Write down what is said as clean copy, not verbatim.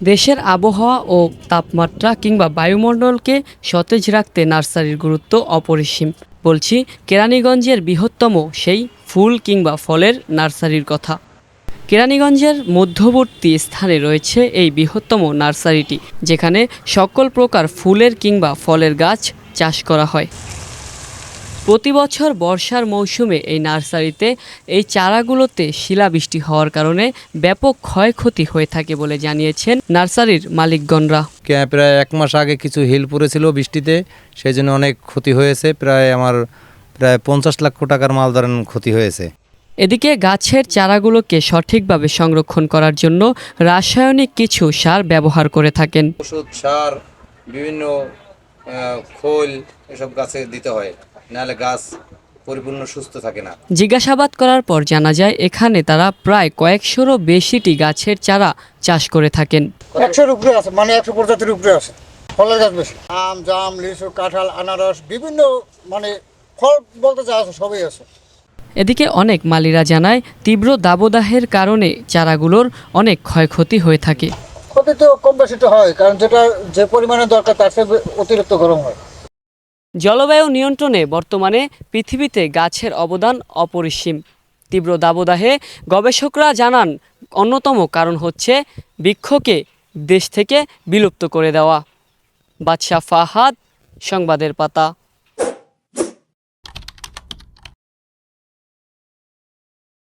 দেশের আবহাওয়া ও তাপমাত্রা কিংবা বায়ুমণ্ডলকে সতেজ রাখতে নার্সারির গুরুত্ব অপরিসীম। বলছি কেরানীগঞ্জের বৃহত্তম সেই ফুল কিংবা ফলের নার্সারির কথা। কেরানীগঞ্জের মধ্যবর্তী স্থানে রয়েছে এই বৃহত্তম নার্সারিটি, যেখানে সকল প্রকার ফুলের কিংবা ফলের গাছ চাষ করা হয়। প্রতি বছর বর্ষার মৌসুমে এই নার্সারিতে এই চারাগুলোতে শিলাবৃষ্টি হওয়ার কারণে ব্যাপক ক্ষয়ক্ষতি হয়ে থাকে বলে জানিয়েছেন নার্সারির মালিকগণরা। প্রায় 1 মাস আগে কিছু হিল পড়েছিল বৃষ্টিতে, সেই জন্য অনেক ক্ষতি হয়েছে। আমার প্রায় 50 লক্ষ টাকার মাল ধরেন ক্ষতি হয়েছে। এদিকে গাছের চারাগুলোকে সঠিকভাবে সংরক্ষণ করার জন্য রাসায়নিক কিছু সার ব্যবহার করে থাকেন। ওষুধ, সার, বিভিন্ন খোল এসব গাছে দিতে হয়, নাহলে গাছ পরিপূর্ণ সুস্থ থাকে না। জিজ্ঞাসাবাদ করার পর জানা যায় এখানে তারা প্রায় কয়েকশোরও বেশিটি গাছের চারা চাষ করে থাকেন। 100-এর উপরে আছে, মানে 100 প্রজাতির উপরে আছে। ফলের গাছ বেশি, আম, জাম, লিচু, কাঁঠাল, আনারস, বিভিন্ন মানে ফল বলতে যা আছে সবই আছে। এদিকে অনেক মালিরা জানায় তীব্র দাবদাহের কারণে চারাগুলোর অনেক ক্ষয়ক্ষতি হয়ে থাকে। ক্ষতি তো কম বেশি তো হয়, কারণ যেটা যে পরিমাণে দরকার তার চেয়ে অতিরিক্ত গরম হয়। জলবায়ু নিয়ন্ত্রণে বর্তমানে পৃথিবীতে গাছের অবদান অপরিসীম। তীব্র দাবদাহে গবেষকরা জানান অন্যতম কারণ হচ্ছে বৃক্ষকে দেশ থেকে বিলুপ্ত করে দেওয়া। বাদশা ফাহাদ, সংবাদের পাতা।